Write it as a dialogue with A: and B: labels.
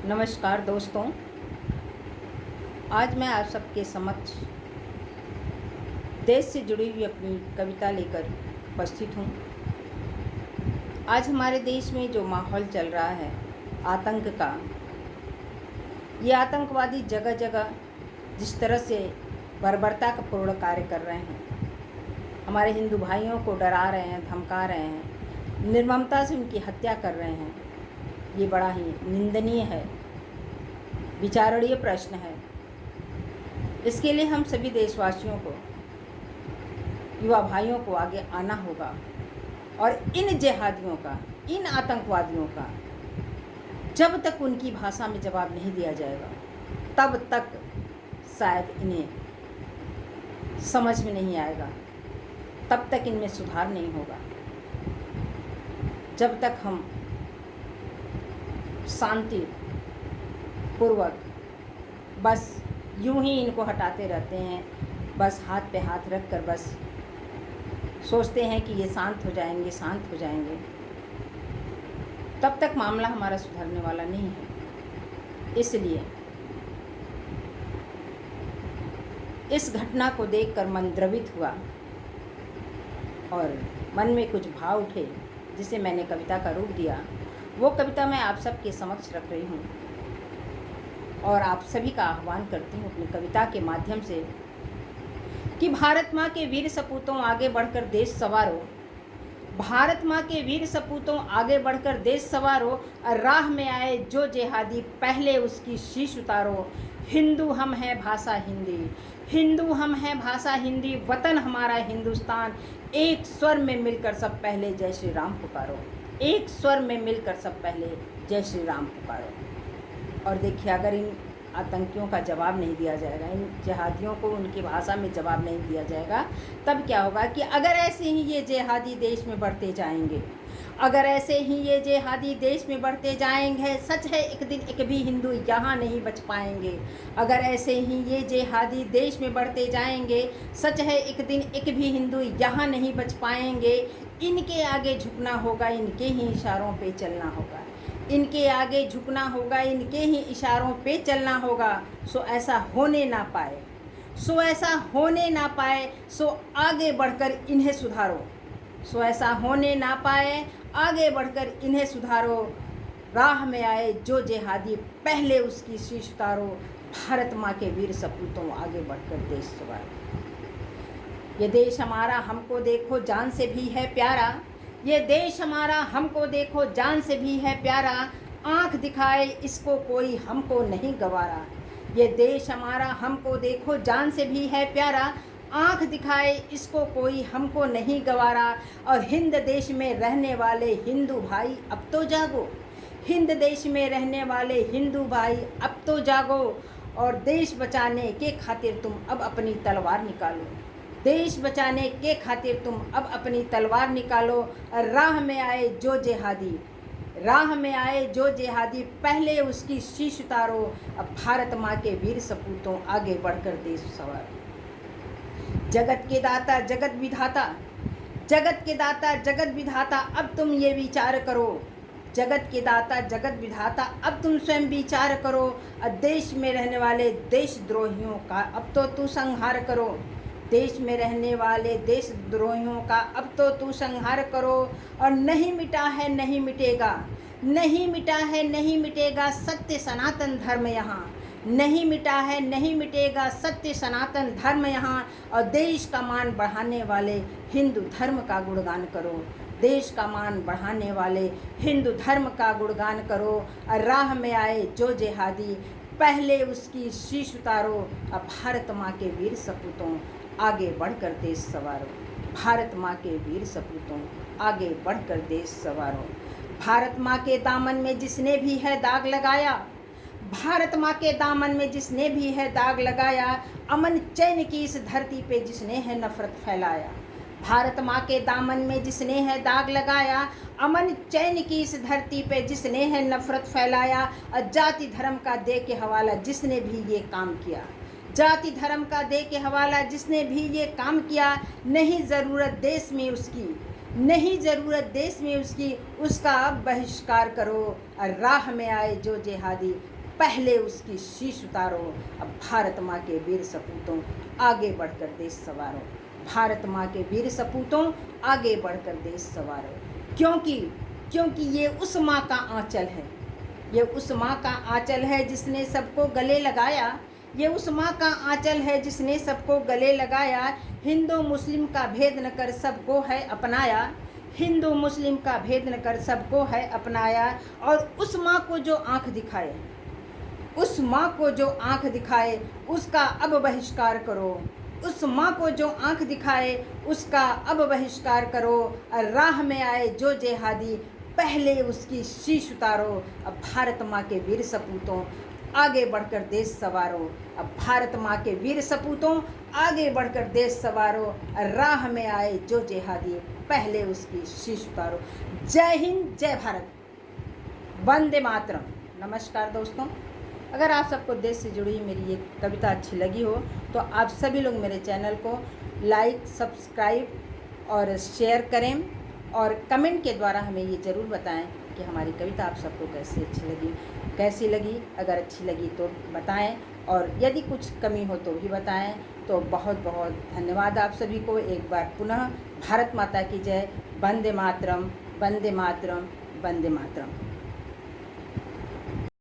A: नमस्कार दोस्तों, आज मैं आप सबके समक्ष देश से जुड़ी हुई अपनी कविता लेकर उपस्थित हूँ। आज हमारे देश में जो माहौल चल रहा है आतंक का, ये आतंकवादी जगह जगह जिस तरह से बर्बरता का पूर्ण कार्य कर रहे हैं, हमारे हिंदू भाइयों को डरा रहे हैं, धमका रहे हैं, निर्ममता से उनकी हत्या कर रहे हैं, ये बड़ा ही निंदनीय है, विचारणीय प्रश्न है। इसके लिए हम सभी देशवासियों को, युवा भाइयों को आगे आना होगा और इन जिहादियों का, इन आतंकवादियों का जब तक उनकी भाषा में जवाब नहीं दिया जाएगा तब तक शायद इन्हें समझ में नहीं आएगा, तब तक इनमें सुधार नहीं होगा। जब तक हम शांति पूर्वक बस यूं ही इनको हटाते रहते हैं, बस हाथ पे हाथ रख कर बस सोचते हैं कि ये शांत हो जाएंगे, शांत हो जाएंगे, तब तक मामला हमारा सुधरने वाला नहीं है। इसलिए इस घटना को देखकर मन द्रवित हुआ और मन में कुछ भाव उठे, जिसे मैंने कविता का रूप दिया। वो कविता मैं आप सबके समक्ष रख रही हूँ और आप सभी का आह्वान करती हूँ अपनी कविता के माध्यम से कि भारत माँ के वीर सपूतों आगे बढ़कर देश संवारो, भारत माँ के वीर सपूतों आगे बढ़कर देश संवारो, राह में आए जो जिहादी पहले उसकी शीश उतारो। हिंदू हम हैं भाषा हिंदी, हिंदू हम हैं भाषा हिंदी, वतन हमारा हिंदुस्तान, एक स्वर में मिलकर सब पहले जय श्री राम पुकारो, एक स्वर में मिलकर सब पहले जय श्री राम पुकारो। और देखिए, अगर इन आतंकियों का जवाब नहीं दिया जाएगा, इन जिहादियों को उनकी भाषा में जवाब नहीं दिया जाएगा, तब क्या होगा कि अगर ऐसे ही ये जिहादी देश में बढ़ते जाएंगे, अगर ऐसे ही ये जिहादी देश में बढ़ते जाएंगे, सच है एक दिन एक भी हिंदू यहाँ नहीं बच पाएंगे। अगर ऐसे ही ये जिहादी देश में बढ़ते जाएंगे, सच है एक दिन एक भी हिंदू यहाँ नहीं बच पाएंगे। इनके आगे झुकना होगा, इनके ही इशारों पे चलना होगा, इनके आगे झुकना होगा, इनके ही इशारों पे चलना होगा। सो ऐसा होने ना पाए, सो ऐसा होने ना पाए, सो आगे बढ़कर इन्हें सुधारो, सो ऐसा होने ना पाए, आगे बढ़कर इन्हें सुधारो। राह में आए जो जिहादी पहले उसकी शीश उतारो, भारत माँ के वीर सपूतों आगे बढ़कर देश संवारो। ये देश हमारा हमको देखो जान से भी है प्यारा, ये देश हमारा हमको देखो जान से भी है प्यारा, आँख दिखाए इसको कोई हमको नहीं गवारा। ये देश हमारा हमको देखो जान से भी है प्यारा, आँख दिखाए इसको कोई हमको नहीं गवारा। और हिंद देश में रहने वाले हिंदू भाई अब तो जागो, हिंद देश में रहने वाले हिंदू भाई अब तो जागो, और देश बचाने के खातिर तुम अब अपनी तलवार निकालो, देश बचाने के खातिर तुम अब अपनी तलवार निकालो। राह में आए जो जिहादी, राह में आए जो जिहादी पहले उसकी शीश उतारो, अब भारत माँ के वीर सपूतों आगे बढ़कर देश संवारो। जगत के दाता जगत विधाता, जगत के दाता जगत विधाता, अब तुम ये विचार करो, जगत के दाता जगत विधाता अब तुम स्वयं विचार करो। देश में रहने वाले देशद्रोहियों का अब तो तू संहार करो, देश में रहने वाले देशद्रोहियों का अब तो तू संहार करो। और नहीं मिटा है नहीं मिटेगा, नहीं मिटा है नहीं मिटेगा सत्य सनातन धर्म यहाँ, नहीं मिटा है नहीं मिटेगा सत्य सनातन धर्म यहाँ। और देश का मान बढ़ाने वाले हिंदू धर्म का गुणगान करो, देश का मान बढ़ाने वाले हिंदू धर्म का गुणगान करो। और राह में आए जो जिहादी पहले उसकी शीश उतारो, अब भारत माँ के वीर सपूतों आगे बढ़कर देश संवारो, भारत माँ के वीर सपूतों आगे बढ़कर देश संवारो। भारत माँ के दामन में जिसने भी है दाग लगाया, भारत माँ के दामन में जिसने भी है दाग लगाया, अमन चैन की इस धरती पे जिसने है नफरत फैलाया, भारत माँ के दामन में जिसने है दाग लगाया, अमन चैन की इस धरती पे जिसने है नफरत फैलाया। और जाति धर्म का दे के हवाला जिसने भी ये काम किया, जाति धर्म का दे के हवाला जिसने भी ये काम किया, नहीं ज़रूरत देश में उसकी, नहीं ज़रूरत देश में उसकी, उसका अब बहिष्कार करो। और राह में आए जो जिहादी, पहले उसकी शीश उतारो। अब भारत माँ के वीर सपूतों, आगे बढ़कर देश संवारो। भारत माँ के वीर सपूतों, आगे बढ़कर देश संवारो। क्योंकि ये उस माँ का आंचल है, ये उस माँ का आंचल है जिसने सबको गले लगाया। ये उस माँ का आंचल है जिसने सबको गले लगाया। हिंदू मुस्लिम का भेद न कर सबको है अपनाया। हिंदू मुस्लिम का भेद न कर सबको है अपनाया। और उस माँ को जो आँख दिखाए, उस माँ को जो आँख दिखाए, उसका अब बहिष्कार करो। उस माँ को जो आँख दिखाए, उसका अब बहिष्कार करो। और राह में आए जो जिहादी, पहले उसकी शीश उतारो। अब भारत माँ के वीर सपूतों, आगे बढ़कर देश संवारो। अब भारत माँ के वीर सपूतों, आगे बढ़कर देश संवारो। और राह में आए जो जिहादी, पहले उसकी शीश उतारो। जय हिंद, जय भारत, वंदे मातरम। नमस्कार दोस्तों, अगर आप सबको देश से जुड़ी मेरी ये कविता अच्छी लगी हो तो आप सभी लोग मेरे चैनल को लाइक, सब्सक्राइब और शेयर करें। और कमेंट के द्वारा हमें ये ज़रूर बताएं कि हमारी कविता आप सबको कैसी लगी। अगर अच्छी लगी तो बताएं, और यदि कुछ कमी हो तो भी बताएं। तो बहुत बहुत धन्यवाद आप सभी को एक बार पुनः। भारत माता की जय। वंदे मातरम, वंदे मातरम, वंदे मातरम।